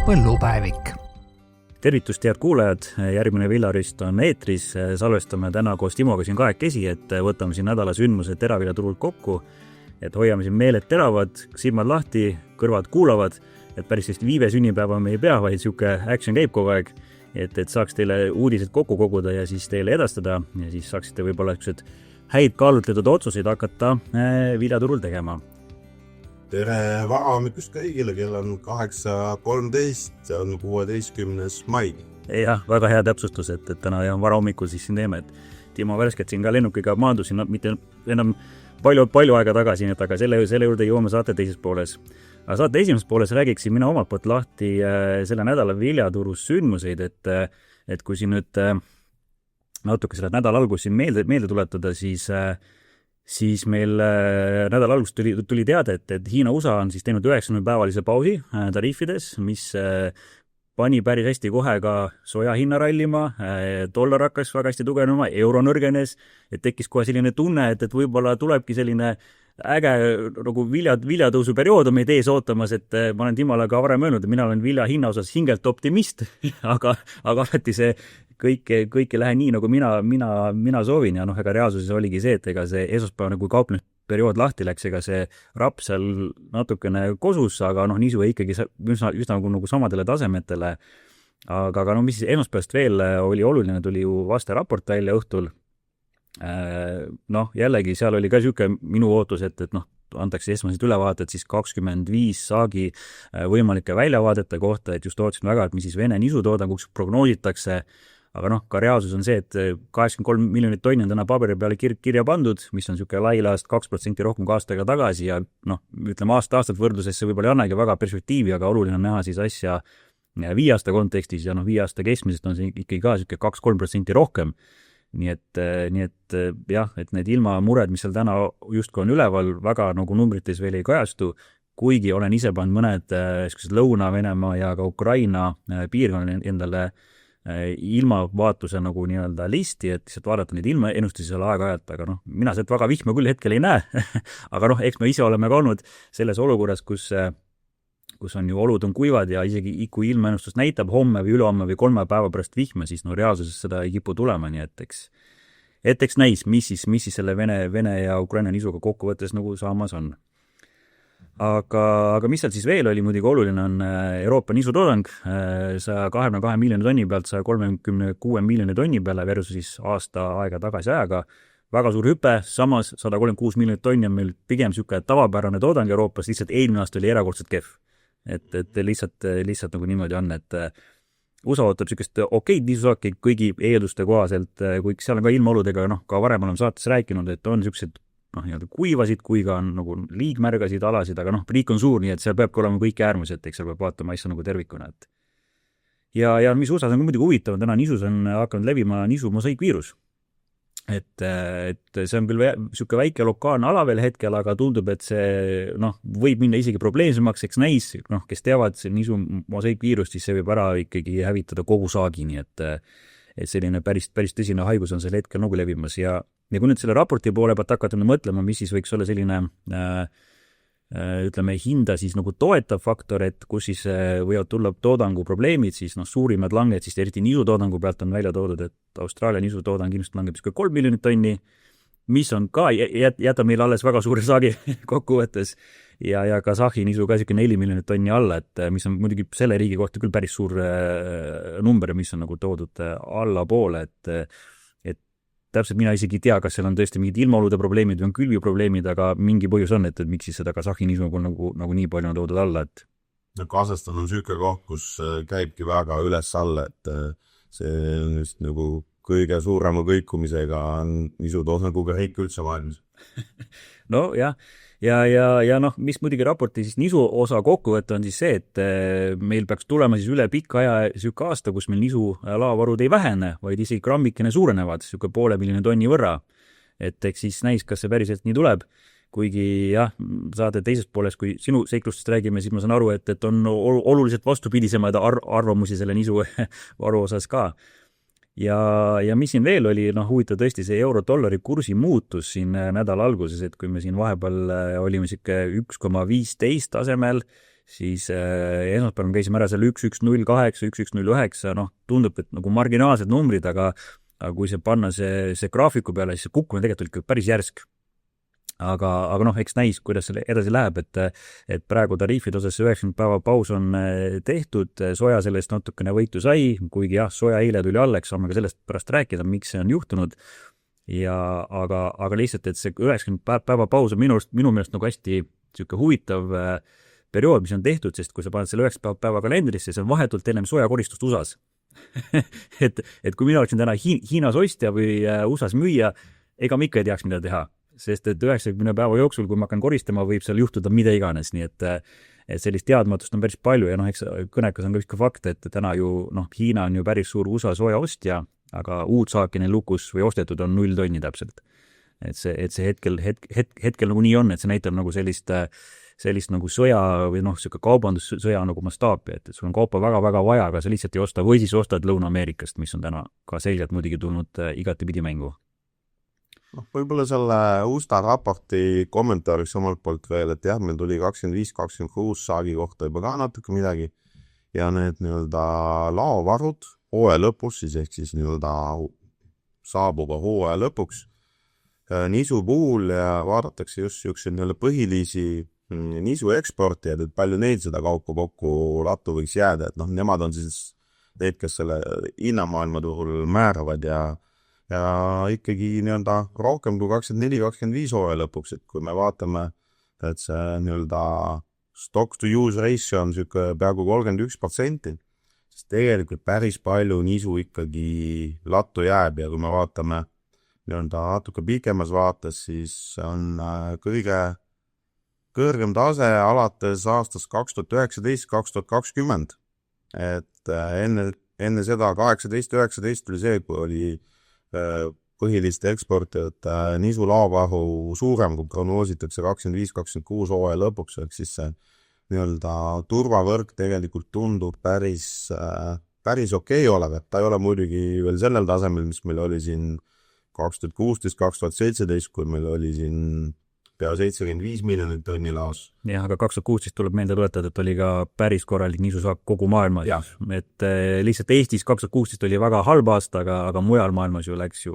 Põllupäevik. Tervitust, head kuulajad, järgmine Villarist on eetris, salvestame täna koos Timoga siin kahekesi, et võtame siin nädala sündmused teraviljaturult kokku, et hoiame siin meeled teravad, silmad lahti, kõrvad kuulavad, et päris sellist viive sünnipäeva me ei pea, vaid siuke action käib kogu aeg, et saaks teile uudised kokku koguda ja siis teile edastada ja siis saaksite võib-olla häid kaalutletud otsuseid hakata viljaturul tegema. Tere varahommikust kõigile, kell on 8.13, see on 16. mai. Jah, väga hea täpsustus, et täna on varahommikul siis siin teeme, et Timo värskelt siin ka lennukiga maandusin, mitte enam palju aega tagasi, aga selle juurde jõuame saate teises pooles. Aga saate esimeses pooles räägiksin mina omalt poolt lahti selle nädala viljaturus sündmuseid, et kui siin nüüd natuke selle nädala algus siin meelde tuletada, siis meil nädala algust tuli teade, et Hiina-USA on siis teinud 90-päevalise pausi tariifides, mis pani päris hästi kohe ka soja hinna rallima, dollar hakkas väga hästi tugevnema, euro nõrgenes, et tekkis kohe selline tunne, et võib-olla tulebki selline äge nagu viljatõusu periood on meid ees ootamas, et ma olen Timole ka varem öelnud, et mina olen vilja hinna osas hingelt optimist, aga alati see kõik ei lähe nii, nagu mina soovin ja ega reaalsuses oligi see, et ega see esmaspäevane, kui kauplemisperiood lahti läks, ega see raps seal natukene kosus, aga nisu ikkagi üsna nagu samadele tasemetele. Aga mis siis esmaspäevast veel oli oluline, tuli ju vaste raport välja õhtul. Jällegi seal oli ka siuke minu ootus, et antakse esmased ülevaated siis 25 saagi võimalike väljavaadete kohta, et just ootasin väga, et mis siis Vene nisutoodanguks prognoositakse. Aga ka reaalsus on see, et 83 miljonit tonni on täna paberi peale kirja pandud, mis on siuke lailaast 2% rohkem kui aastaga tagasi ja ütleme aastat võrdluses see võib-olla ei annagi väga perspektiivi, aga oluline on näha siis asja 5 aasta kontekstis ja 5 aasta keskmisest on see ikkagi ka siuke 2-3% rohkem. Nii et jah, et need ilmamured, mis seal täna justkui on üleval, väga nagu numbrites veel ei kajastu, kuigi olen ise pannud mõned Lõuna-Venemaa ja ka Ukraina piirkonna endale ilmavaatuse nagu nii-öelda listi, et lihtsalt vaadata neid ilmaennustusi seal aeg-ajalt, aga mina sealt väga vihma küll hetkel ei näe, aga eks me ise oleme ka olnud selles olukorras, kus on ju olud on kuivad ja isegi kui ilmaennustus näitab homme või ülehomme või 3 päeva pärast vihma, siis reaalsuses seda ei kipu tulema, nii et eks näis, mis siis selle Vene ja Ukraina nisuga kokkuvõttes nagu saamas on. Aga mis seal siis veel oli muidugi oluline on Euroopa nisutoodang 122 miljoni tonni pealt 136 miljoni tonni peale versus siis aasta aega tagasi ajaga. Väga suur hüpe, samas 136 miljonit tonni on meil pigem siuke tavapärane toodang Euroopas, lihtsalt eelmine aasta oli erakordselt kehv. Et lihtsalt nagu niimoodi on, et USA ootab siukest okeid nisusaaki kõigi eelduste kohaselt, kui seal on ka ilmaoludega, ka varem oleme saates rääkinud, et on siuksed kuivasid, kui ka on nagu liigmärgasid alasid, aga riik on suur, nii et seal peabki olema kõik äärmused, eks seal peab vaatama asja nagu tervikuna. Ja mis USA-s on muidugi huvitav, täna nisus on hakanud levima nisu mosaikviirus. Et see on küll siuke väike lokaalne ala veel hetkel, aga tundub, et see võib minna isegi probleemsemaks, eks näis, kes teavad see nisu mosaikviirust, siis see võib ära ikkagi hävitada kogu saagi, nii et selline päris tõsine haigus on sel hetkel nagu levimas ja kui nüüd selle raporti poole pealt hakata mõtlema, mis siis võiks olla selline ütleme hinda siis nagu toetav faktor, et kus siis võivad tulla toodangu probleemid, siis suurimad langed siis eriti nisutoodangu pealt on välja toodud, et Austraalia nisutoodang ilmselt langeb 3 miljonit tonni, mis on ka jätab meile alles väga suure saagi kokkuvõttes ja Kasahhi nisu ka 4 miljonit tonni alla, et mis on muidugi selle riigi kohta küll päris suur number, mis on nagu toodud allapoole, et täpselt mina isegi ei tea, kas seal on tõesti mingid ilmaolude probleemid või on külviprobleemid, aga mingi põhjus on, et miks siis seda Kasahhi nisu nagu nii palju on toodud alla, et Kasahstan on siuke koht, kus käibki väga üles-alla, et see on just nagu kõige suurema kõikumisega nisutoodanguga riik üldse maailmas. Jah. Ja mis muidugi raporti siis nisu osa kokkuvõtte on siis see, et meil peaks tulema siis üle pikka aja siuke aasta, kus meil nisu laovarud ei vähene, vaid isegi grammikene suurenevad, siuke 500 miljoni tonni võrra. Et eks siis näis, kas see päriselt nii tuleb, kuigi saate teisest poolest, kui sinu seiklustest räägime, siis ma saan aru, et on oluliselt vastupidisemaid arvamusi selle nisu varu osas ka. Ja mis siin veel oli, huvitav tõesti see euro-dollari kursi muutus siin nädala alguses, et kui me siin vahepeal olime siuke 1,15 tasemel, siis esmaspäeval me käisime ära seal 1108, 1109, noh, tundub, et nagu marginaalsed numbrid, aga kui see panna see graafiku peale, siis see kukkumine tegelikult ikka päris järsk. Aga noh, eks näis, kuidas selle edasi läheb, et praegu tariifide osas see 90 päeva paus on tehtud, soja sellest natukene võitu sai, kuigi jah, soja eile tuli alla, eks saame ka sellest pärast rääkida, miks see on juhtunud. Aga lihtsalt, et see 90 päeva paus on minu meelest nagu hästi siuke huvitav periood, mis on tehtud, sest kui sa paned selle 90 päeva kalendrisse, see on vahetult ennem sojakoristust USAs. et kui mina oleksin täna Hiinas ostja või USAs müüa, ega ma ikka ei teaks, mida teha. Sest et 90 päeva jooksul, kui ma hakkan koristama, võib seal juhtuda mida iganes, nii et sellist teadmatust on päris palju ja noh, eks kõnekas on ka üks fakt, et täna ju Hiina on ju päris suur USA soja ostja, aga uut saaki neil lukus või ostetud on 0 tonni täpselt. Et see hetkel nagu nii on, et see näitab nagu sellist nagu sõja või siuke kaubandussõja nagu mastaapi, et sul on kaupa väga-väga vaja, aga sa lihtsalt ei osta või siis ostad Lõuna-Ameerikast, mis on täna ka selgelt muidugi tulnud igatepidi mängu. Võib-olla selle USA raporti kommentaariks omalt poolt veel, et jah, meil tuli 25-26 saagi kohta juba ka natuke midagi ja need laovarud hooaja lõpus, siis ehk siis saabuva hooaja lõpuks nisu puhul ja vaadatakse just siukseid põhilisi nisu eksportijad, et palju neil seda kaupa kokku lattu võiks jääda, et nemad on siis need, kes selle hinnamaailma turul määravad ja ikkagi rohkem kui 24-25 hooaja lõpuks, et kui me vaatame, et see stock to use ratio on peaaegu 31%, siis tegelikult päris palju nisu ikkagi lattu jääb ja kui me vaatame natuke pikemas vaates, siis on kõige kõrgem tase alates aastast 2019-2020, et enne seda 18-19 oli see, kui oli põhiliste eksportijate nisu laovaru suurem, kui prognoositakse 25-26 hooaja lõpuks, ehk siis see turvavõrk tegelikult tundub päris okei olev, et ta ei ole muidugi veel sellel tasemel, mis meil oli siin 2016-2017, kui meil oli siin pea 75 miljonit tonni laos. Jah, aga 2016 tuleb meelde tuletada, et oli ka päris korralik nisusaak kogu maailmas. Et lihtsalt Eestis 2016 oli väga halb aasta, aga mujal maailmas ju läks ju,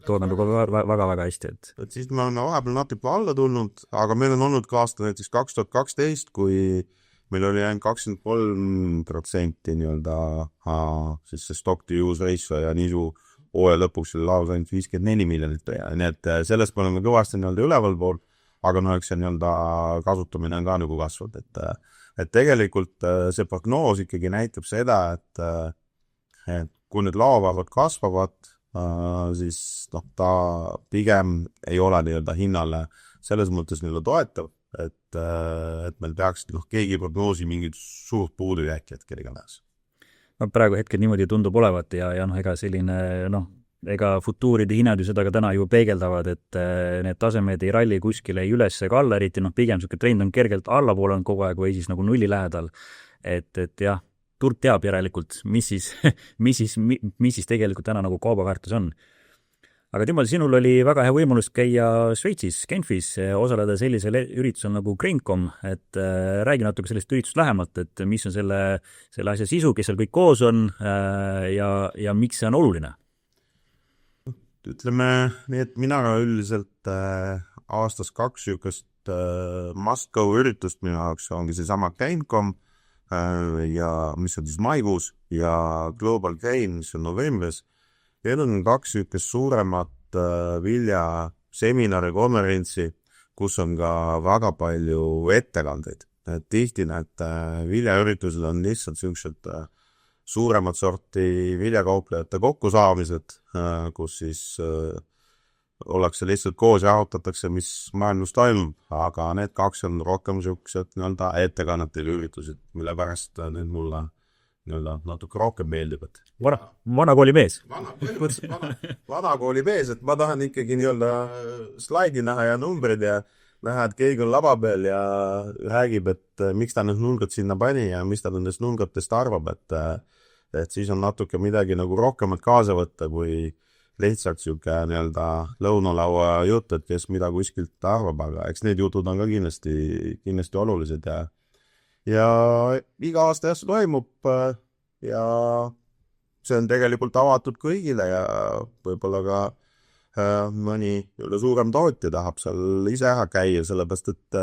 toodanduga väga-väga hästi. Et siis me oleme vahepeal natuke alla tulnud, aga meil on olnud ka aasta näiteks 2012, kui meil oli ainult 23% siis see stock to use ratio ja nisu hooaja lõpuks oli laos ainult 54 miljonit ja nii et sellest me oleme kõvasti üleval pool, aga eks see kasutamine on ka nagu kasvanud, et tegelikult see prognoos ikkagi näitab seda, et kui need laovarud kasvavad, siis ta pigem ei ole hinnale selles mõttes toetav, et meil peaks keegi prognoosi mingit suurt puudujääki hetkel iganes. Praegu hetkel niimoodi tundub olevat ja ega selline, ega futuuride hinnad ju seda ka täna ju peegeldavad, et need tasemed ei ralli kuskile ei üles ega alla, eriti pigem siuke trend on kergelt allapoole on kogu aeg või siis nagu nulli lähedal. Et jah, turg teab järelikult, mis siis tegelikult täna nagu kaubaväärtus on. Aga Timo, sinul oli väga hea võimalus käia Šveitsis, Genfis, osaleda sellisel üritusel nagu Graincom, et räägi natuke sellest üritust lähemalt, et mis on selle asja sisu, kes seal kõik koos on ja miks see on oluline? Ütleme nii, et mina üldiselt aastas 2 siukest must-go üritust minu jaoks ongi seesama Graincom, ja mis on siis maikuus ja Global Grain, mis on novembris. Need on 2 sükest suuremat viljaseminari konverentsi, kus on ka väga palju ettekandeid. Tihti need viljaüritused on lihtsalt sellised suuremat sorti viljakauplejate kokkusaamised, kus siis ollakse lihtsalt koos ja arutatakse, mis maailmas toimub, aga need 2 on rohkem sellised ettekannete üritused, mille pärast need mulle natuke rohkem meeldib. Vanakooli mees. Vanakooli mees, et ma tahan ikkagi slaidi näha ja numbrid ja näha, et keegi on lava peal ja räägib, et miks ta need nulgad sinna pani ja mis ta nendest nulgatest arvab, et siis on natuke midagi nagu rohkemat kaasa võtta, kui lihtsalt siuke lõunalaua jutt, et kes mida kuskilt arvab, aga eks need jutud on ka kindlasti olulised ja iga aasta jah see toimub ja see on tegelikult avatud kõigile ja võib-olla ka mõni suurem tootja tahab seal ise ära käia, sellepärast et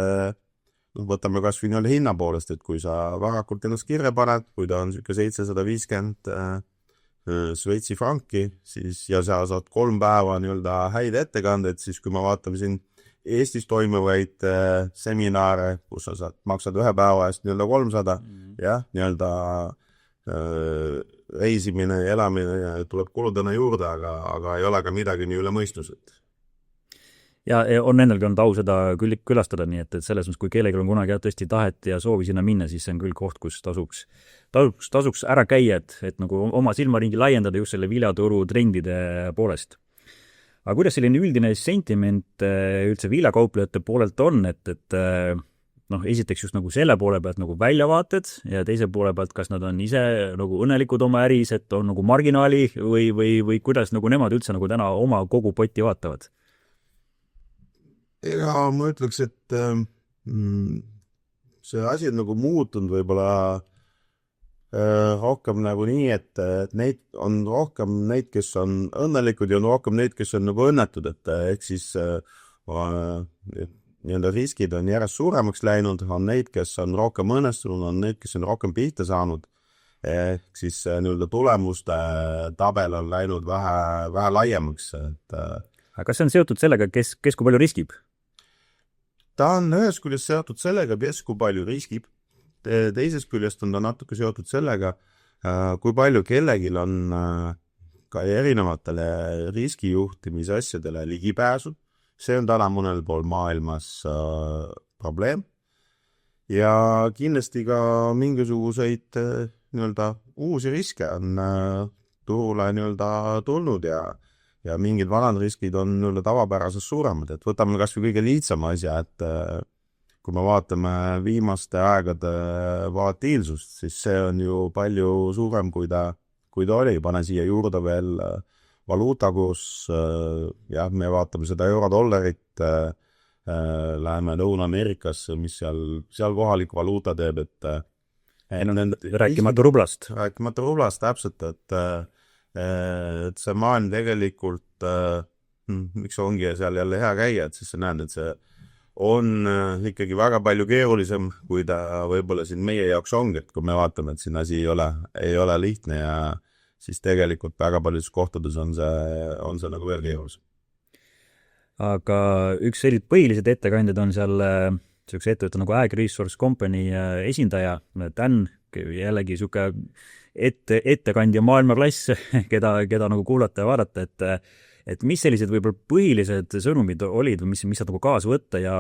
võtame kas või hinna poolest, et kui sa varakult ennast kirja paned, kui ta on 750 Šveitsi franki, siis ja sa saad 3 päeva häid ettekandeid, siis kui me vaatame siin Eestis toimuvaid seminare, kus sa saad, maksad 1 päeva eest 300, jah, reisimine ja elamine tuleb kuludena juurde, aga ei ole ka midagi nii üle mõistused. Ja on endalgi olnud au seda külastada, nii et selles mõttes, kui kellelgi on kunagi tõesti tahet ja soovi sinna minna, siis see on küll koht, kus tasuks ära käia, et nagu oma silmaringi laiendada just selle viljaturu trendide poolest. Aga kuidas selline üldine sentiment üldse viljakauplejate poolelt on, et esiteks just nagu selle poole pealt nagu väljavaated ja teise poole pealt, kas nad on ise nagu õnnelikud oma äris, et on nagu marginaali või kuidas nagu nemad üldse nagu täna oma kogu potti vaatavad? Ega ma ütleks, et see asi on nagu muutunud võib-olla rohkem nagu nii, et neid on rohkem neid, kes on õnnelikud ja on rohkem neid, kes on nagu õnnetud, et ehk siis riskid on järjest suuremaks läinud, on neid, kes on rohkem õnnestunud, on neid, kes on rohkem pihta saanud, ehk siis tulemuste tabel on läinud vähe laiemaks. Aga kas see on seotud sellega, kes kui palju riskib? Ta on ühest küljest seotud sellega, kes kui palju riskib. Teisest küljest on ta natuke seotud sellega, kui palju kellegil on ka erinevatele riskijuhtimise asjadele ligipääsu. See on täna mõnel pool maailmas probleem. Ja kindlasti ka mingisuguseid uusi riske on turule tulnud ja mingid vanad riskid on tavapärases suuremad. Et võtame kas või kõige lihtsama asja, et kui me vaatame viimaste aegade volatiilsust, siis see on ju palju suurem, kui ta oli. Pane siia juurde veel valuutakurs, jah, me vaatame seda eurodollarit, läheme Lõuna-Ameerikasse, mis seal kohalik valuuta teeb, rääkimata rublast. Rääkimata rublast, täpselt, et see maailm tegelikult, miks ongi seal jälle hea käia, et siis sa näed, et see on ikkagi väga palju keerulisem, kui ta võib-olla siin meie jaoks ongi, et kui me vaatame, et siin asi ei ole lihtne ja siis tegelikult väga paljudes kohtades on see nagu veel keerulisem. Aga üks sellised põhilised ettekandjad on seal sellise ettevõtte nagu Ag Resource Company esindaja, Dan, jällegi siuke ettekandja maailmaklass, keda nagu kuulata ja vaadata, et mis sellised võib-olla põhilised sõnumid olid või mis saad nagu kaasa võtta ja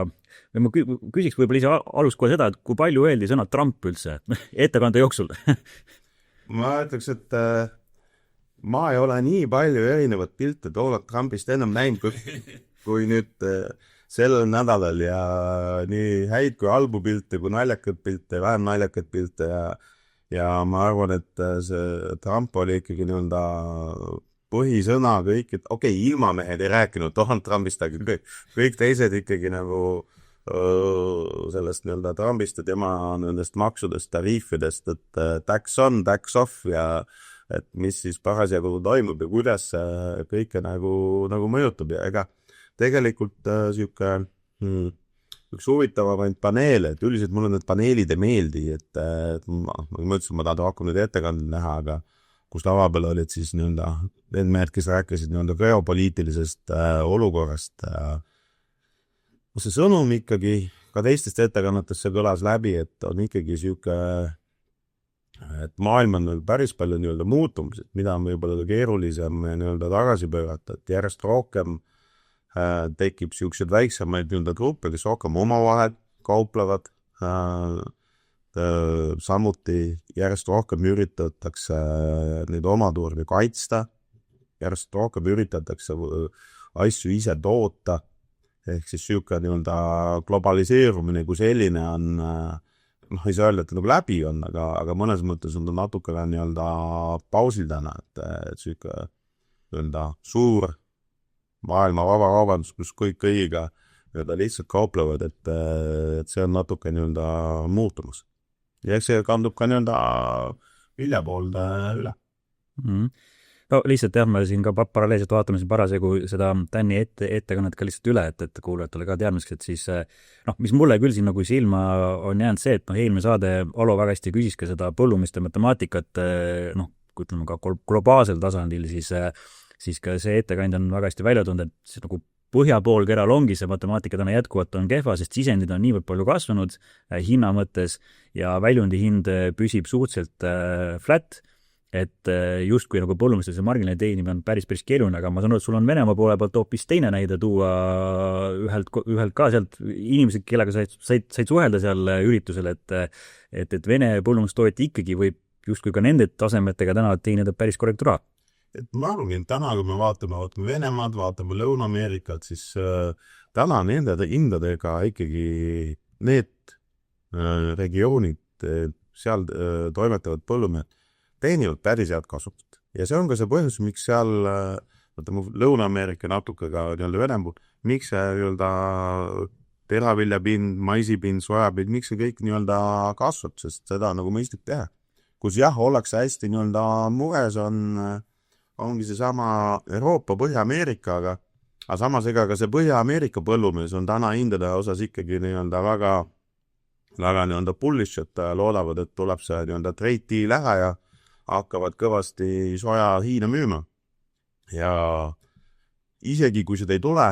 ma küsiks võib-olla ise alust kohe seda, et kui palju öeldi sõna Trump üldse ettekande jooksul? Ma ütleks, et ma ei ole nii palju erinevat pilte Donald Trumpist enam näinud, kui nüüd sellel nädalal ja nii häid kui halbu pilte, kui naljakad pilte, vähem naljakad pilte ja ma arvan, et see Trump oli ikkagi põhisõna kõik, et okei, ilmamehed ei rääkinud Donald Trumpist, aga kõik teised ikkagi nagu sellest Trumpist ja tema nendest maksudest, tariifidest, et tax on, tax off ja et mis siis parasjagu toimub ja kuidas kõike nagu mõjutab ja ega tegelikult siuke üks huvitavamaid paneele, et üldiselt mulle need paneelid ei meeldi, et ma mõtlesin, ma tahan rohkem need ettekanded näha, aga kus lava peal olid siis need mehed, kes rääkisid geopoliitilisest olukorrast. See sõnum ikkagi ka teistest ettekannetest kõlas läbi, et on ikkagi siuke, et maailm on päris palju muutumised, mida on võib-olla keerulisem tagasi pöörata, et järjest rohkem tekib siuksed väiksemaid gruppe, kes rohkem omavahel kauplevad, samuti järjest rohkem üritatakse neid omaturge kaitsta, järjest rohkem üritatakse asju ise toota, ehk siis siuke globaliseerumine kui selline on, ei saa öelda, et nagu läbi on, aga mõnes mõttes on ta natukene pausil täna, et siuke suur maailma vabakaubandus, kus kõik kõigiga lihtsalt kauplevad, et see on natuke muutumas. ja eks see kandub ka nii-öelda vilja poolde üle. No lihtsalt jah, me siin ka paralleelselt vaatame siin parasjagu seda Tänni ettekannet ka lihtsalt üle, et kuulajatele ka teadmiseks, et siis mis mulle küll siin nagu silma on jäänud see, et eelmine saade Alo väga hästi küsis ka seda põllumiste matemaatikat, ütleme ka globaalsel tasandil, siis ka see ettekandja on väga hästi välja toonud, et see nagu põhjapoolkeral ongi see matemaatika täna jätkuvalt on kehva, sest sisendid on niivõrd palju kasvanud hinna mõttes ja väljundi hind püsib suhteliselt flat, et justkui nagu põllumeestel see marginaali teenimine on päris keeruline, aga ma saan aru, et sul on Venemaa poole pealt hoopis teine näide tuua ühelt ka sealt inimesed, kellega said suhelda seal üritusel, et Vene põllumeestootja ikkagi võib justkui ka nende tasemetega täna teenida päris korrekt raha. Et ma arvan, täna, kui me vaatame Venemaad, vaatame Lõuna-Ameerikat, siis täna nende hindadega ikkagi need regioonid, seal toimetavad põllumehed teenivad päris head kasutust. Ja see on ka see põhjus, miks seal Lõuna-Ameerika natuke ka Venemaa, miks see teraviljapind, maisipind, sojapind, miks see kõik kasvab, sest seda nagu mõistlik teha. Kus jah, ollakse hästi mures ongi see sama Euroopa, Põhja-Ameerika, aga samas ega ka see Põhja-Ameerika põllumees on täna hindade osas ikkagi väga bullish, et loodavad, et tuleb see trade deal ära ja hakkavad kõvasti soja Hiina müüma. Ja isegi kui seda ei tule,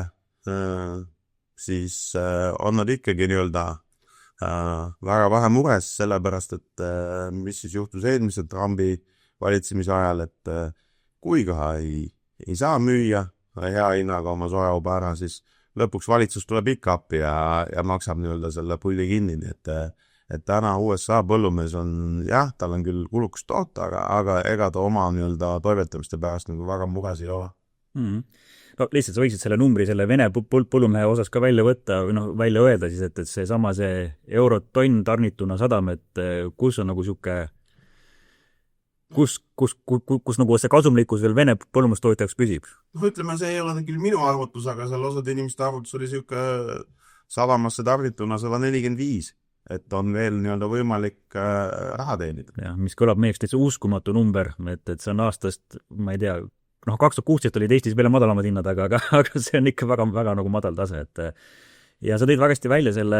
siis on nad ikkagi väga vähe mures, sellepärast, et mis siis juhtus eelmise Trumpi valitsemise ajal, et kui ka ei saa müüa hea hinnaga oma sojaoba ära, siis lõpuks valitsus tuleb ikka appi ja maksab selle pulli kinni, et täna USA põllumees on, jah, tal on küll kulukas toota, aga ega ta oma toimetamiste pärast väga mures ei ole. No lihtsalt sa võiksid selle numbri selle Vene põllumehe osas ka välja võtta, välja öelda siis, et see eurotonn tarnituna sadam, et kus on nagu siuke kus nagu see kasumlikkus veel Vene põllumeestootjaks püsib? Ütleme, see ei ole küll minu arvutus, aga seal osade inimeste arvutus oli siuke sadamasse tarvituna 145, et on veel võimalik raha teenida. Ja, mis kõlab meieks täitsa uskumatu number, et see on aastast, ma ei tea, 2016 olid Eestis veel madalamad hinnad, aga see on ikka väga nagu madal tase, et ja sa tõid väga hästi välja selle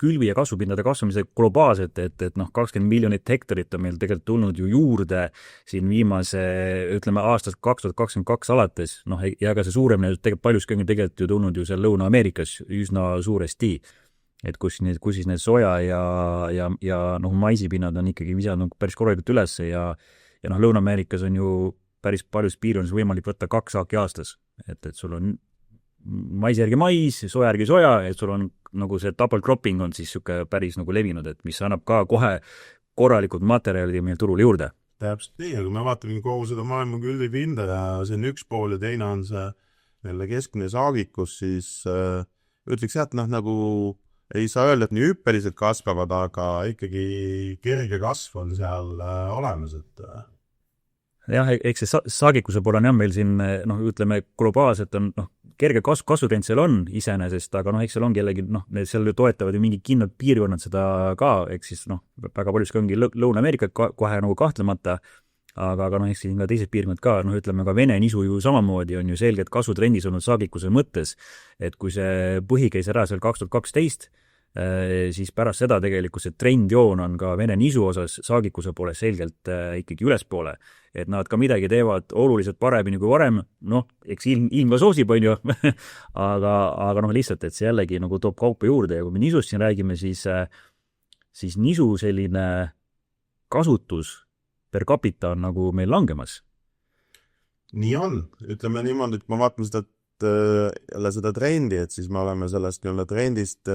külvi- ja kasvupindade kasvamise globaalselt, et 20 miljonit hektarit on meil tegelikult tulnud ju juurde siin viimase, ütleme, aastast 2022 alates, ja ka see suuremine paljuski on tegelikult ju tulnud ju seal Lõuna-Ameerikas üsna suuresti, et kus siis need soja ja maisipinnad on ikkagi visanud päris korralikult üles ja Lõuna-Ameerikas on ju päris paljus piirkondades võimalik võtta 2 saaki aastas, et sul on maisi järgi mais, soja järgi soja, et sul on nagu see double cropping on siis siuke päris nagu levinud, et mis annab ka kohe korralikud materjali meil turul juurde. Täpselt nii, aga me vaatame kogu seda maailma külvipinda ja see on üks pool ja teine on see keskmine saagikus, siis ütleks jah, et nagu ei saa öelda, et nii hüppeliselt kasvavad, aga ikkagi kerge kasv on seal olemas, et jah, eks see saagikuse pool on jah meil siin, ütleme, globaalselt on, kerge kasvutrend seal on iseenesest, aga eks seal ongi jällegi, seal toetavad ju mingid kindlad piirkonnad seda ka, eks siis, väga paljuski ongi Lõuna-Ameerika kohe nagu kahtlemata, aga eks siin ka teised piirkonnad ka, ütleme ka Vene nisu ju samamoodi on ju selgelt kasvutrendis olnud saagikuse mõttes, et kui see põhi käis ära seal 2012, siis pärast seda tegelikult see trendjoon on ka Vene nisu osas saagikuse poole selgelt ikkagi ülespoole, et nad ka midagi teevad oluliselt paremini kui varem, eks ilm ka soosib, on ju, aga lihtsalt, et see jällegi nagu toob kaupa juurde ja kui me nisust siin räägime, siis nisu selline kasutus per capita on nagu meil langemas. Nii on, ütleme niimoodi, et ma vaatan jälle seda trendi, et siis me oleme sellest trendist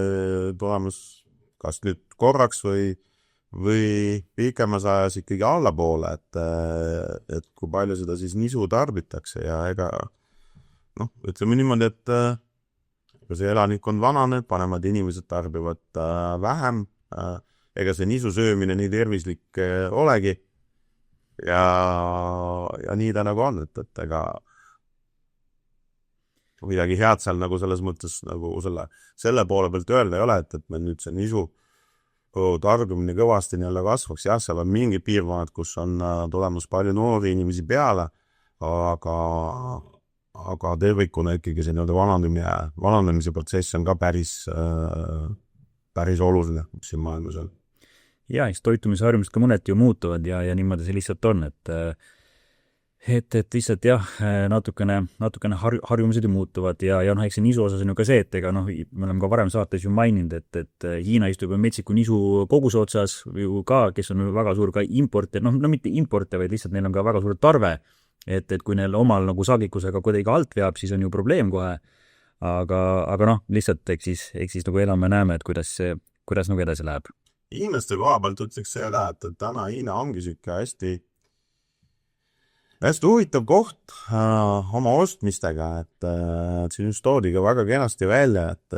tulemas kas nüüd korraks või pikemas ajas ikkagi allapoole, et kui palju seda siis nisu tarbitakse ja ega ütleme niimoodi, et see elanikkond vananeb, vanemad inimesed tarbivad vähem, ega see nisu söömine nii tervislik olegi ja nii ta nagu on, et ega midagi head seal nagu selles mõttes nagu selle poole pealt öelda ei ole, et me nüüd see nisu tarbimine kõvasti nii-öelda kasvaks, jah, seal on mingid piirkonnad, kus on tulemas palju noori inimesi peale, aga tervikuna ikkagi see nii-öelda vananemise protsess on ka päris oluline, mis siin maailmas on. Ja, eks toitumisharjumused ka mõneti ju muutuvad ja niimoodi see lihtsalt on, et lihtsalt jah, natukene harjumused ju muutuvad ja noh, eks see nisu osas on ju ka see, et ega noh, me oleme ka varem saates ju maininud, et Hiina istub metsiku nisu koguse otsas ju ka, kes on väga suur ka importe, no mitte importe, vaid lihtsalt neil on ka väga suur tarve, et kui neil omal nagu saagikusega kuidagi alt veab, siis on ju probleem kohe, aga noh, lihtsalt eks siis nagu elame näeme, et kuidas nagu edasi läheb. Hiinaste koha pealt ütleks seda, et täna Hiina ongi siuke hästi huvitav koht oma ostmistega, et siin just toodi ka väga kenasti välja, et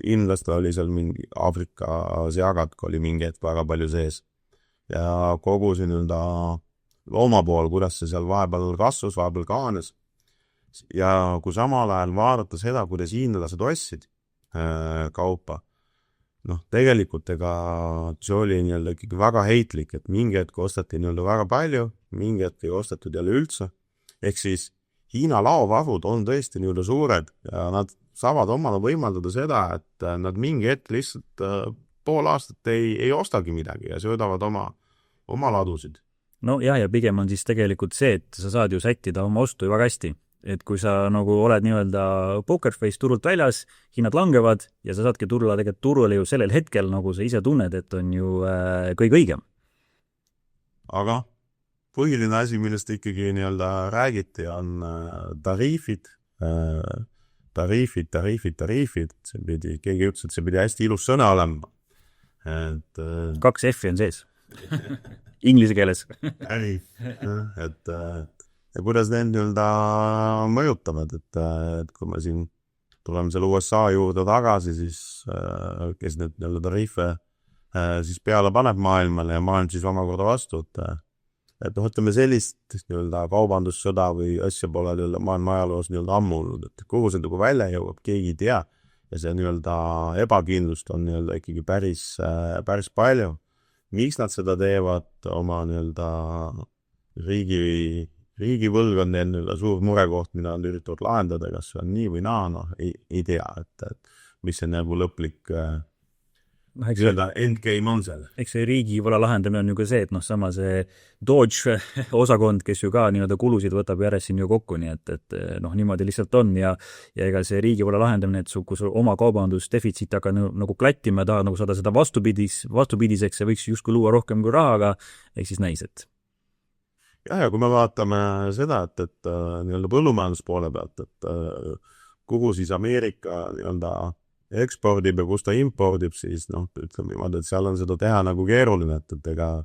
kindlasti oli seal mingi Aafrika seakatk oli mingi hetk väga palju sees ja kogu see nii-öelda looma pool, kuidas see seal vahepeal kasvas, vahepeal kaanes ja kui samal ajal vaadata seda, kuidas hiinlased ostsid kaupa, noh, tegelikult ega see oli nii-öelda ikkagi väga heitlik, et mingi hetk ostati nii-öelda väga palju, mingi hetk ei ostetud jälle üldse. Ehk siis Hiina laovarud on tõesti nii-öelda suured ja nad saavad omale võimaldada seda, et nad mingi hetk lihtsalt pool aastat ei ostagi midagi ja söödavad oma ladusid. No jah, ja pigem on siis tegelikult see, et sa saad ju sättida oma ostu ju väga hästi. Et kui sa nagu oled nii-öelda poker face turult väljas, hinnad langevad ja sa saadki tulla tegelikult turule ju sellel hetkel, nagu sa ise tunned, et on ju kõige õigem. Aga põhiline asi, millest ikkagi nii-öelda räägiti, on tariifid. See pidi, keegi ütles, et see pidi hästi ilus sõna olema. 2 F-i on sees. Inglise keeles. Ja kuidas need nii-öelda mõjutavad, et kui me siin tuleme selle USA juurde tagasi, siis kes need nii-öelda tariife siis peale paneb maailmale ja maailm siis omakorda vastu, et ütleme sellist nii-öelda kaubandussõda või asja pole maailma ajaloos nii-öelda ammu olnud, et kuhu see nagu välja jõuab, keegi ei tea ja see nii-öelda ebakindlust on nii-öelda ikkagi päris palju. Miks nad seda teevad oma nii-öelda riigivõlg on neil suur murekoht, mida nad üritavad lahendada, kas see on nii või naa, noh, ei tea, et mis see nagu lõplik endgame on seal. Eks see riigivõla lahendamine on ju ka see, et noh, sama see Dodge osakond, kes ju ka nii-öelda kulusid võtab järjest siin ju kokku, nii et noh, niimoodi lihtsalt on ja ega see riigivõla lahendamine, et kui sul oma kaubandusdefitsiit hakkab nagu klattima ja tahad nagu saada seda vastupidiseks, see võiks justkui luua rohkem kui rahaga, ehk siis näis, et ja kui me vaatame seda, et nii-öelda põllumajanduspoole pealt, et kuhu siis Ameerika nii-öelda ekspordib ja kus ta impordib, siis noh, ütleme niimoodi, et seal on seda teha nagu keeruline, et ega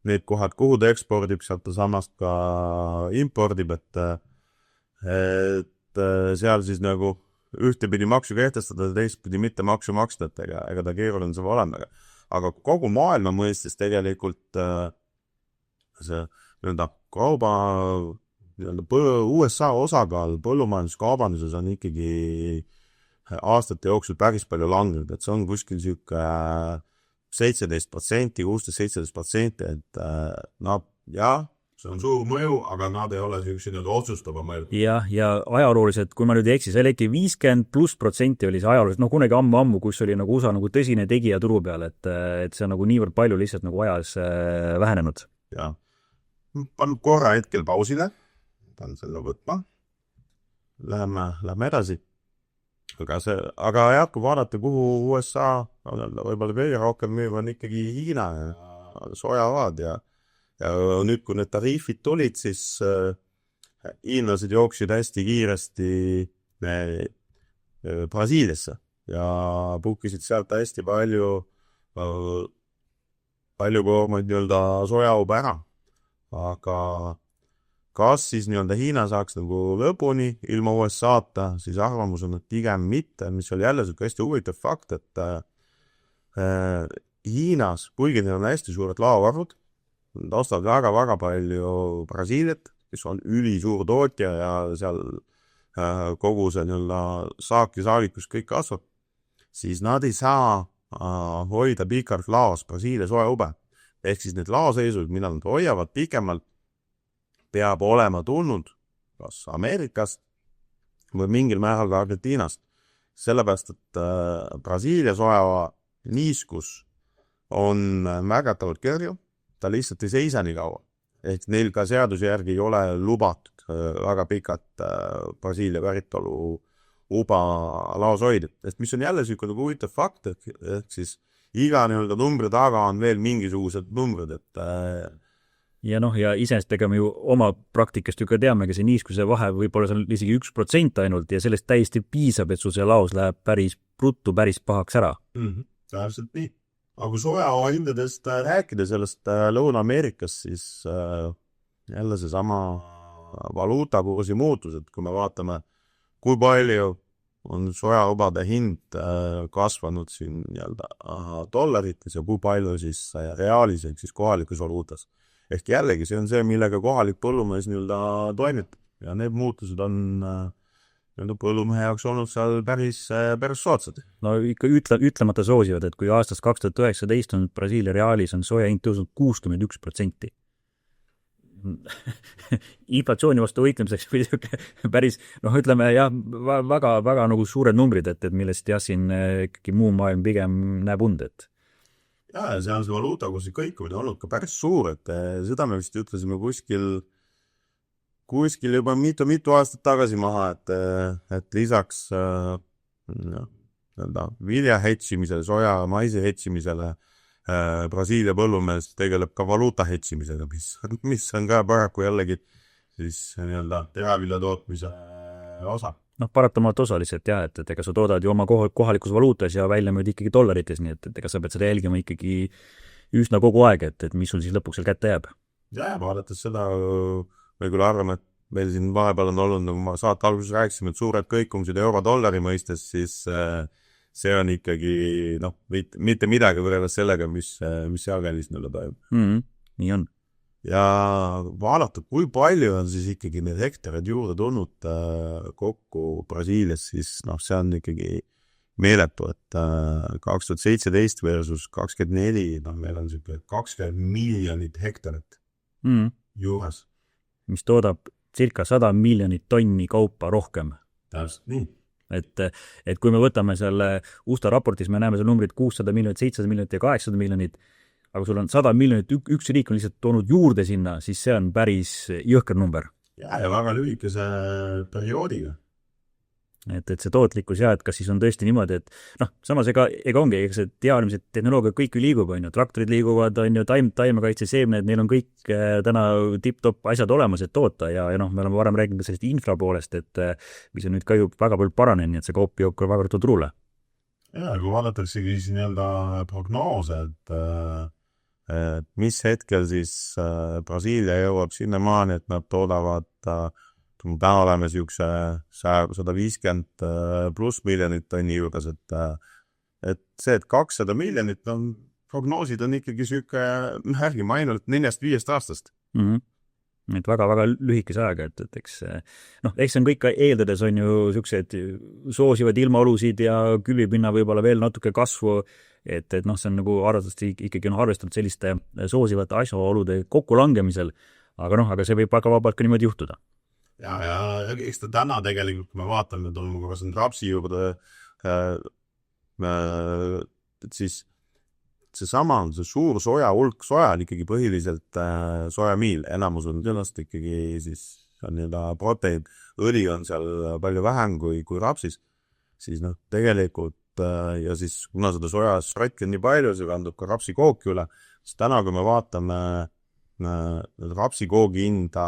need kohad, kuhu ta ekspordib, sealt ta samast ka impordib, et seal siis nagu ühtepidi maksu kehtestada ja teistpidi mitte maksu maksta, et ega ta keeruline saab olema. Aga kogu maailma mõistes tegelikult see nii-öelda USA osakaal põllumajanduskaubanduses on ikkagi aastate jooksul päris palju langenud, et see on kuskil siuke 17%, 16-17%, et noh, jah, see on suur mõju, aga nad ei ole siukse otsustava mõju. Ja ajalooliselt, kui ma nüüd ei eksi, see oli ikka 50+% oli see ajalooliselt, noh kunagi ammu, kus oli nagu USA nagu tõsine tegija turu peal, et see on nagu niivõrd palju lihtsalt nagu ajas vähenenud. Ja, pannud korra hetkel pausile, pean selle võtma, läheme edasi. Aga jah, kui vaadata, kuhu USA võib-olla kõige rohkem müüb, on ikkagi Hiina ja sojavaad ja nüüd, kui need tariifid tulid, siis hiinlased jooksid hästi kiiresti Brasiiliasse ja puhkisid sealt hästi palju koormaid nii-öelda sojauba ära, aga kas siis nii-öelda Hiina saaks nagu lõpuni ilma USA-ta, siis arvamus on, et pigem mitte, mis oli jälle hästi huvitav fakt, et Hiinas, kuigi neil on hästi suured laovarud, nad ostavad väga palju Brasiiliat, kes on ülisuur tootja ja seal kogu see nii-öelda saak ja saagikus kõik kasvab, siis nad ei saa hoida pikalt laos Brasiilia soeube. Ehk siis need laoseisud, mida nad hoiavad pikemalt, peab olema tulnud kas Ameerikast või mingil määral ka Argentiinast. Sellepärast, et Brasiilia soeava niiskus on märgatavalt kõrju, ta lihtsalt ei seisa nii kaua. Ehk neil ka seaduse järgi ei ole lubatud väga pikat Brasiilia päritolu uba laos hoida. Et mis on jälle selline huvitav fakt, et siis iga nii-öelda numbri taga on veel mingisugused numbrid, et ja noh, ja iseenesest ega me ju oma praktikast ju ka teamegi, see niiskuse vahe võib-olla seal isegi 1% ainult ja sellest täiesti piisab, et sul see laos läheb päris pruttu, päris pahaks ära. Täpselt nii. Aga kui soja hindadest rääkida sellest Lõuna-Ameerikas, siis jälle see sama valuutakursi muutus, et kui me vaatame, kui palju on sojaubade hind kasvanud siin dollarites ja kui palju siis reaalis ehk siis kohalikus valuutas. Ehk jällegi see on see, millega kohalik põllumees toimib ja need muutused on põllumehe jaoks olnud seal päris soodsad. No ikka ütlemata soosivad, et kui aastast 2019 on Brasiilia reaalis on soja hind tõusnud 61%. Inflatsiooni vastu võitlemiseks või päris, ütleme jah, väga nagu suured numbrid, et millest jah, siin ikkagi muu maailm pigem näeb und, et ja see on see valuutakursi kõikumine olnud ka päris suur, et seda me vist ütlesime kuskil juba mitu aastat tagasi maha, et lisaks vilja hedžimisele, soja maisi hedžimisele Brasiilia põllumees tegeleb ka valuuta hedžimisega, mis on ka paraku jällegi siis teravilja tootmise osa. Paratamat osa lihtsalt jah, et ega sa toodad ju oma kohalikus valuutas ja välja müüd ikkagi dollarites, nii et ega sa pead seda jälgima ikkagi üsna kogu aeg, et mis sul siis lõpuks seal kätte jääb. Ja vaadates seda, me küll arvame, et meil siin vahepeal on olnud, nagu ma saate alguses rääkisime, et suured kõikumised euro-dollari mõistes, siis see on ikkagi mitte midagi võrreldes sellega, mis sealkäilis toimub. Nii on. Ja vaadata, kui palju on siis ikkagi need hektarid juurde tulnud kokku Brasiilias, siis see on ikkagi meeletu, et 2017 versus 24, meil on 20 miljonit hektarit juures. Mis toodab circa 100 miljonit tonni kaupa rohkem. Täpselt nii. Et kui me võtame selle USA raportis, me näeme seal numbrid 600 miljonit, 700 miljonit ja 800 miljonit, aga sul on 100 miljonit, üks riik on lihtsalt toonud juurde sinna, siis see on päris jõhker number. Ja väga lühikese perioodiga. Et see tootlikkus ja, et kas siis on tõesti niimoodi, et samas ega ongi, see teadmised, tehnoloogia kõik liigub, traktorid liiguvad, taimekaitse seemned, neil on kõik täna tipp-top asjad olemas, et toota ja me oleme varem rääkinud sellest infra poolest, et mis on nüüd ka ju väga palju paranenud, nii et see kaup jõuab väga ruttu turule. Ja kui vaadataksegi siis prognoose, et mis hetkel siis Brasiilia jõuab sinnamaani, et nad toodavad täna oleme siukse 150 pluss miljonit tonni juures, et see, et 200 miljonit prognoosid on ikkagi siuke härgima ainult 4-5 aastast. Et väga-väga lühikese aega, et eks see on kõik eeldades on ju siuksed soosivad ilmaolusid ja külvipinna võib-olla veel natuke kasvu, et see on nagu ikkagi on arvestatud selliste soosivate asjaolude kokkulangemisel, aga see võib väga vabalt ka niimoodi juhtuda. Ja eks ta täna tegelikult, kui me vaatame, et on kas on rapsi juurde, et siis seesama on see suur soja hulk, soja on ikkagi põhiliselt sojamiil, enamus on tõenäoliselt ikkagi siis on protein, õli on seal palju vähem kui rapsis, siis tegelikult ja siis kuna seda sojas rotki on nii palju, see kandub ka rapsikooki üle, siis täna, kui me vaatame rapsikoogi hinda,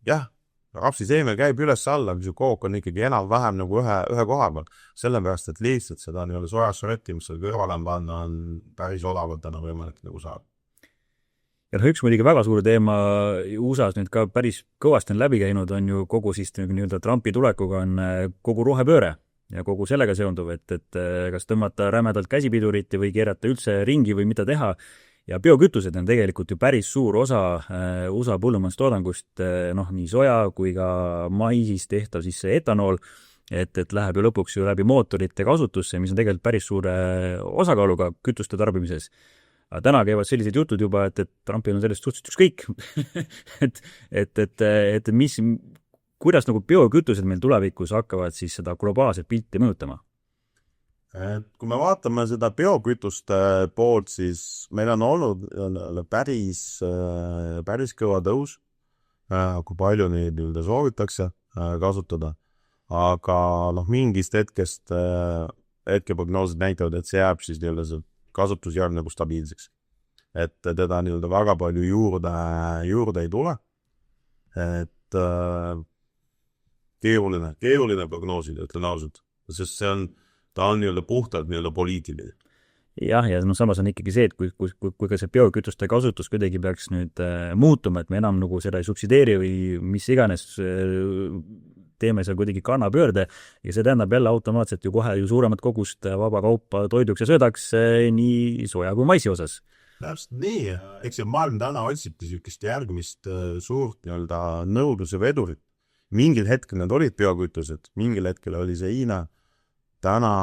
jah, rapsiseemel käib üles-alla, mis kook on ikkagi enam-vähem nagu ühe koha peal, sellepärast, et lihtsalt seda sojasoreti, mis seal kõrvale on panna, on päris odavalt täna võimalik saada. Ja üks muidugi väga suur teema USA-s nüüd ka päris kõvasti on läbi käinud, on ju kogu siis Trumpi tulekuga on kogu rohepööre ja kogu sellega seonduv, et kas tõmmata rämedalt käsipiduriti või keerata üldse ringi või mida teha. Ja biokütused on tegelikult ju päris suur osa USA põllumajandustoodangust, nii soja kui ka maisist tehtav siis see etanool, et läheb ju lõpuks ju läbi mootorite kasutusse, mis on tegelikult päris suure osakaaluga kütuste tarbimises. Aga täna käivad sellised jutud juba, et Trumpil on sellest suhteliselt ükskõik. Kuidas nagu biokütused meil tulevikus hakkavad siis seda globaalset pilti mõjutama? Kui me vaatame seda biokütuste poolt, siis meil on olnud päris kõva tõus, kui palju neid soovitakse kasutada. Aga mingist hetkeprognoosid näitavad, et see jääb siis see kasutusjärg nagu stabiilseks. Et teda väga palju juurde ei tule. Et keeruline prognoosida, ütlen ausalt. Sest ta on puhtalt poliitiline. Jah, ja samas on ikkagi see, et kui ka see biokütuste kasutus kuidagi peaks nüüd muutuma, et me enam nagu seda ei subsideeri või mis iganes teeme seal kuidagi kannapöörde ja see tähendab jälle automaatselt ju kohe suuremat kogust vaba kaupa toiduks ja söödaks nii soja kui maisi osas. Täpselt nii, eks see maailm täna otsibki sükest järgmist suurt nõudluse vedurit. Mingil hetkel need olid biokütused, mingil hetkel oli see Hiina, täna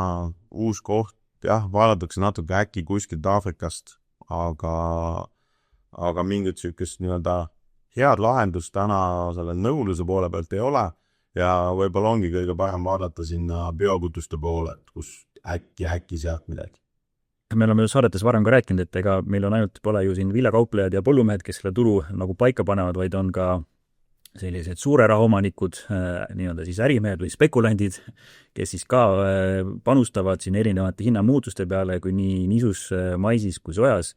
uus koht, jah, vaadatakse natuke äkki kuskilt Aafrikast, aga mingit sükest head lahendust täna selle nõudluse poole pealt ei ole ja võib-olla ongi kõige parem vaadata sinna biokütuste poole, et kus äkki sealt midagi. Me oleme saadetes varem ka rääkinud, et ega meil on ainult pole ju siin viljakauplejad ja põllumehed, kes selle turu nagu paika panevad, vaid on ka sellised suure rahaomanikud, nii-öelda siis ärimehed või spekulandid, kes siis ka panustavad siin erinevate hinnamuutuste peale, kui nii nisus maisis kui sojas.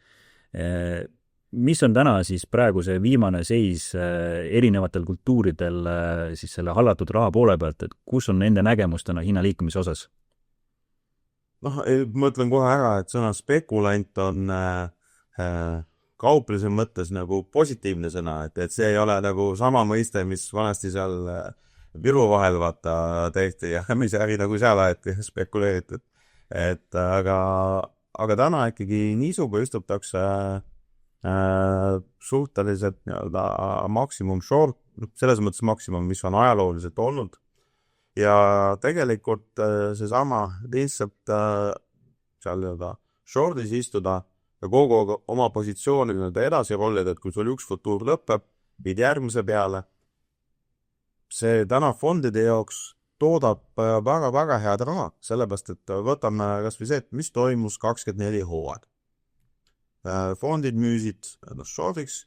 Mis on täna siis praegu see viimane seis erinevatel kultuuridel siis selle hallatud raha poole pealt, et kus on nende nägemus täna hinna liikumise osas? Ma ütlen kohe ära, et sõna spekulant on kaupluse mõttes nagu positiivne sõna, et see ei ole nagu sama mõiste, mis vanasti seal Viru vahel tehti ja mis äri nagu seal aeti spekuleeritud. Aga täna ikkagi niisuga istutakse suhteliselt maksimum short, selles mõttes maksimum, mis on ajalooliselt olnud. Ja tegelikult seesama lihtsalt seal shortis istuda ja kogu oma positsiooni edasi rollida, et kui sul üks futuur lõpeb, viid järgmise peale. See täna fondide jaoks toodab väga head raha, sellepärast, et võtame kas või see, et mis toimus 24 hooaeg. Fondid müüsid shortiks.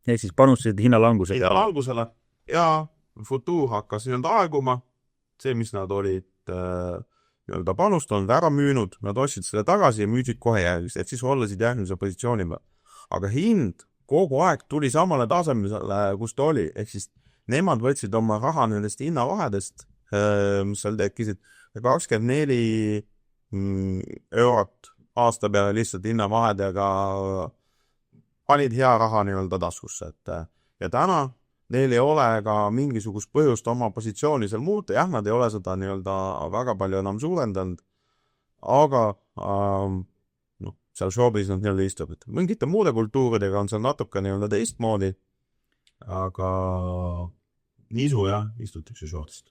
Ehk siis panustasid hinnalangusele ja futuur hakkas aeguma. See, mis nad olid panustanud, ära müünud, nad ostsid selle tagasi ja müüsid kohe järgmist, et siis ollasid järgmise positsiooni peal. Aga hind kogu aeg tuli samale tasemele, kus ta oli, ehk siis nemad võtsid oma raha nendest hinnavahedest, mis seal tekkisid 24 eurot aasta peale lihtsalt hinnavahedega panid hea raha taskusse. Ja täna neil ei ole ka mingisugust põhjust oma positsiooni seal muuta, jah, nad ei ole seda väga palju enam suurendanud, aga seal showbiz nad istub. Mingite muude kultuuridega on seal natuke teistmoodi, aga niisu jah, istutakse shortist.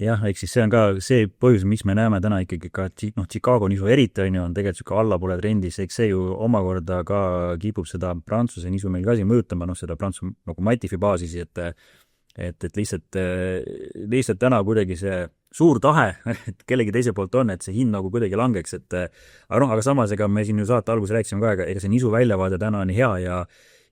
Jah, eks siis see on ka see põhjus, mis me näeme täna ikkagi ka Chicago nisu eriti on tegelikult allapoole trendis, eks see ju omakorda ka kipub seda prantsuse nisu meil ka siin mõjutama, seda prantsuse nagu Matifi baasis, et lihtsalt täna kuidagi see suur tahe, et kellegi teise poolt on, et see hind nagu kuidagi langeks, aga samas ega me siin ju saate alguses rääkisime ka, ega see nisu väljavaade täna on hea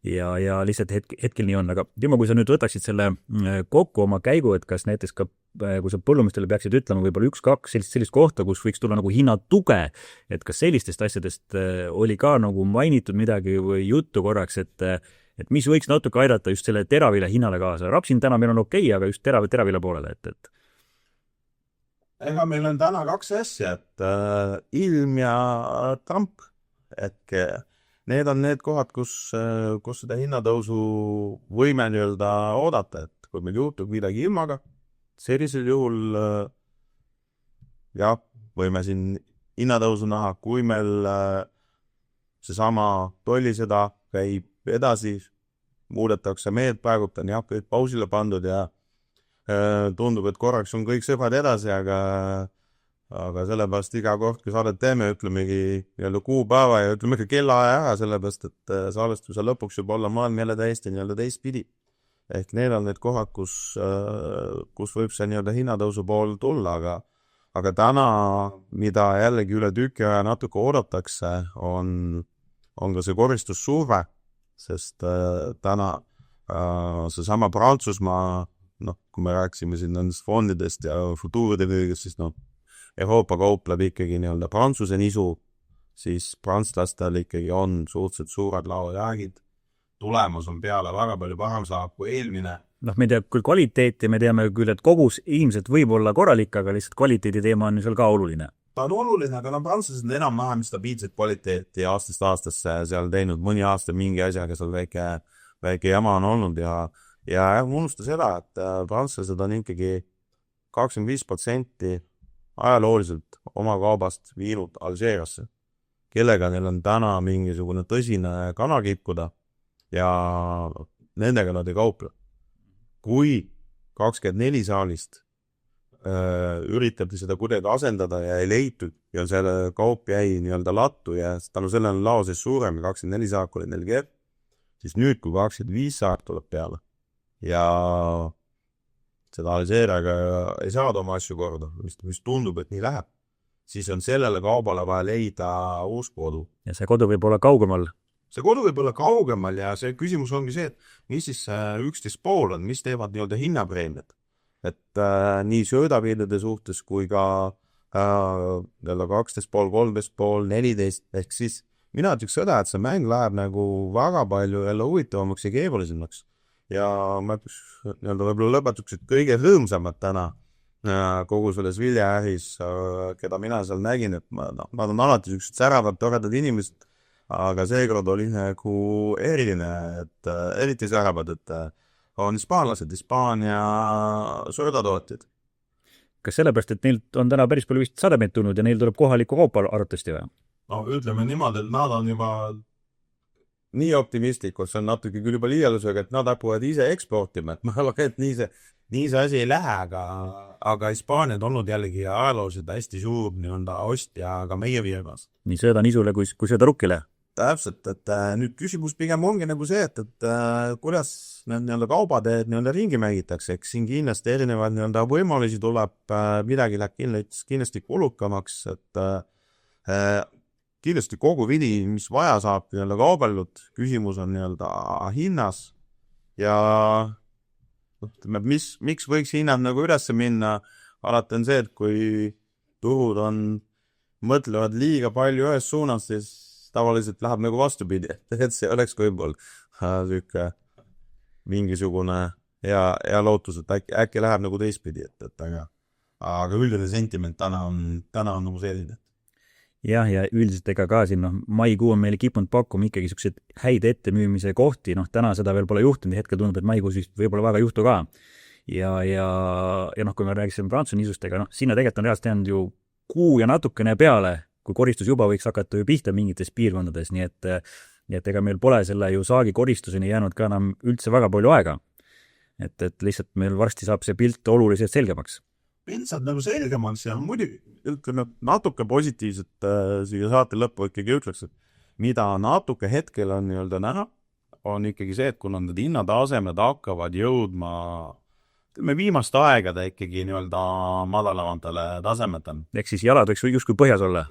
ja lihtsalt hetkel nii on, aga Timo, kui sa nüüd võtaksid selle kokku oma käigu, et kas näiteks ka, kui sa põllumestele peaksid ütlema võib-olla 1-2 sellist kohta, kus võiks tulla nagu hinnatuge, et kas sellistest asjadest oli ka nagu mainitud midagi või juttu korraks, et mis võiks natuke aidata just selle teravile hinnale kaasa. Rapsin täna meil on okei, aga just teravile poolele, et Ega meil on täna 2 asja, et ilm ja Trump, et need on need kohad, kus seda hinnatõusu võime oodata, et kui meil juhtub midagi ilmaga, sellisel juhul jah, võime siin hinnatõusu näha, kui meil seesama tollisõda käib edasi, muudetakse meelt, praegult on jah, kõik pausile pandud ja tundub, et korraks on kõik sõbrad edasi, aga sellepärast iga kord, kui saadet teeme, ütlemegi nii-öelda kuupäeva ja ütleme ka kellaaja ära, sellepärast, et salvestuse lõpuks juba olla maailm jälle täiesti nii-öelda teistpidi. Ehk need on need kohad, kus võib see nii-öelda hinnatõusu pool tulla, aga täna, mida jällegi üle tüki aja natuke oodatakse, on ka see koristussurve, sest täna seesama Prantsusmaa, kui me rääksime siin nendest fondidest ja futuuride müügist, siis Euroopa kaupleb ikkagi nii-öelda Prantsuse nisu, siis prantslastel ikkagi on suhteliselt suured laojäägid. Tulemus on peale väga palju parem saab kui eelmine. Me teab küll kvaliteeti, me teame küll, et kogus ilmselt võib olla korralik, aga lihtsalt kvaliteedi teema on seal ka oluline. Ta on oluline, aga prantslased on enam-vähem stabiilset kvaliteeti aastast aastasse seal teinud mõni aasta mingi asjaga, seal väike jama on olnud ja unusta seda, et prantslased on ikkagi 25% ajalooliselt oma kaubast viinud Alžeeriasse, kellega neil on täna mingisugune tõsine kana kippuda ja nendega nad ei kauple. Kui 24 saalist üritab seda kuidagi asendada ja ei leitud ja selle kaup jäi nii-öelda lattu ja tänu sellele on lao sees suurem ja 24 saak oli neil kehv, siis nüüd, kui 25 saak tuleb peale ja seda Alžeeriaga ei saada oma asju korda, mis tundub, et nii läheb, siis on sellele kaubale vaja leida uus kodu. Ja see kodu võib olla kaugemal. See kodu võib olla kaugemal ja see küsimus ongi see, et mis siis 11,5 on, mis teevad nii-öelda hinnapreemiad. Et nii söödapiiride suhtes kui ka 12,5, 13,5, 14, ehk siis mina ütleks seda, et see mäng läheb nagu väga palju jälle huvitavamaks ja keerulisemaks. Ja ma ütleks nii-öelda võib-olla lõpetuks, et kõige rõõmsamad täna kogu selles viljaäris, keda mina seal nägin, et nad on alati sellised säravad, toredad inimesed, aga seekord oli nagu eriline, et eriti säravad, et on hispaanlased, Hispaania söödatootjad. Kas sellepärast, et neilt on täna päris palju vist sademeid tulnud ja neil tuleb kohalikku kaupa arvatavasti või? Ütleme niimoodi, et nad on juba nii optimistlikud, see on natuke küll juba liialusega, et nad hakkavad ise eksportima, et ma arvan, et nii see asi ei lähe, aga Hispaaniad on olnud jällegi ajalooliselt hästi suur nii-öelda ostja ka meie viimas. Nii sööda nisule kui sööda rukkile. Täpselt, et nüüd küsimus pigem ongi nagu see, et kuidas need nii-öelda kaubateed nii-öelda ringi mängitakse, eks siin kindlasti erinevad nii-öelda võimalusi tuleb, midagi läheb kindlasti kulukamaks, et kindlasti kogu vidi, mis vaja saab nii-öelda kaubelnud, küsimus on nii-öelda hinnas ja miks võiks hinnad nagu ülesse minna, alati on see, et kui turud mõtlevad liiga palju ühes suunas, siis tavaliselt läheb nagu vastupidi, et see oleks võib-olla mingisugune ja lootus, et äkki läheb nagu teistpidi, aga üldine sentiment täna on nagu selline. Ja üldiselt ega ka siin, maikuu on meile kippunud pakkuma ikkagi sellised häid ettemüümise kohti, täna seda veel pole juhtunud, hetkel tundub, et maikuus võib-olla väga juhtu ka. Ja kui me räägisime Prantsuse nisustega, sinna tegelikult on reaalselt jäänud ju kuu ja natukene peale, kui koristus juba võiks hakata ju pihta mingites piirkondades, nii et ega meil pole selle ju saagi koristuseni jäänud ka enam üldse väga palju aega. Et lihtsalt meil varsti saab see pilt oluliselt selgemaks. Pilt saab nagu selgemaks ja muidugi ütleme natuke positiivset siia saate lõppu ikkagi ütleks, et mida natuke hetkel on nii-öelda näha, on ikkagi see, et kuna need hinnatasemed hakkavad jõudma viimaste aegade ikkagi nii-öelda madalamatele tasemetele. Ehk siis jalad võiks justkui põhjas olla?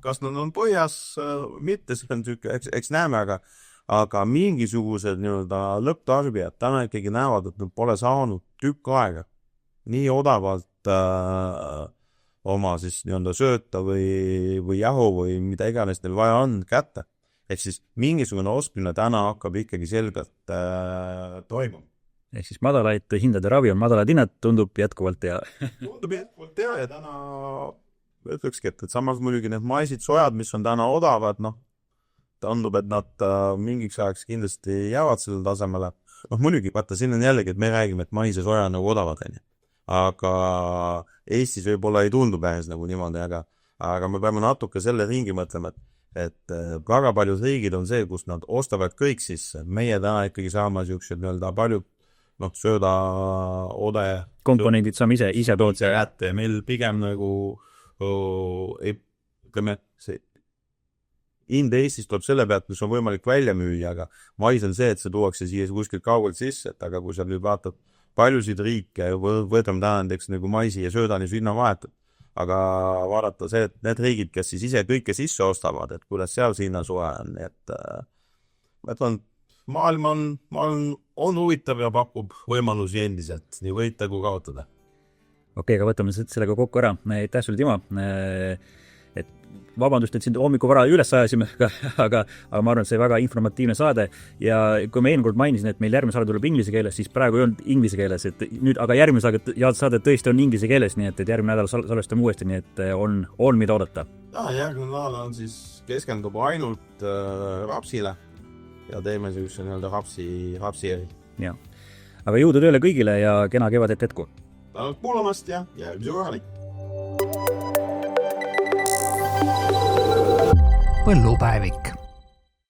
Kas nad on põhjas, mitte, see on tükk, eks näeme, aga mingisugused nii-öelda lõpptarbijad täna ikkagi näevad, et nad pole saanud tükk aega nii odavalt oma siis nii-öelda sööta või jahu või mida iganes neil vaja on kätte. Ehk siis mingisugune ostmine täna hakkab ikkagi selgelt toimuma. Ehk siis madalaid hindade ravi on madalad hinnad, tundub jätkuvalt ja täna ütlekski, et samas muidugi need maisid sojad, mis on täna odavad, tundub, et nad mingiks ajaks kindlasti jäävad sellele tasemele. Muidugi, vaata, siin on jällegi, et me räägime, et mais ja soja on nagu odavad, aga Eestis võib-olla ei tundu päris nagu niimoodi, aga me peame natuke selle ringi mõtlema, et väga paljud riigid on see, kus nad ostavad kõik sisse. Meie täna ikkagi saame siuksed nii-öelda palju sööda, ode, komponendid saame ise toota. kätte ja meil pigem nagu ütleme, see hind Eestis tuleb selle pealt, kus on võimalik välja müüa, aga mais on see, et see tuuakse siia kuskilt kaugelt sisse, et aga kui sa nüüd vaatad paljusid riike, võtame täna näiteks nagu maisi ja söödani hinna vahetad, aga vaadata see, et need riigid, kes siis ise kõike sisse ostavad, et kuidas seal see hinnasuhe on, et maailm on huvitav ja pakub võimalusi endiselt, nii võita kui kaotada. Okei, aga võtame sellega kokku ära. Aitäh sulle, Timo. Et vabandust, et siin hommiku vara üles ajasime, aga ma arvan, et see väga informatiivne saade ja kui ma eelmine kord mainisin, et meil järgmine saade tuleb inglise keeles, siis praegu ei olnud inglise keeles, et nüüd, aga järgmine saade tõesti on inglise keeles, nii et järgmine nädal salvestame uuesti, nii et on mida oodata. Järgmine nädal on siis keskendub ainult rapsile ja teeme sellise nii-öelda rapsi eri. Ja. Aga jõudu tööle kõigile ja kena kevadet jätku. Tänud kuulamast ja järgmise korralik. Põllupäevik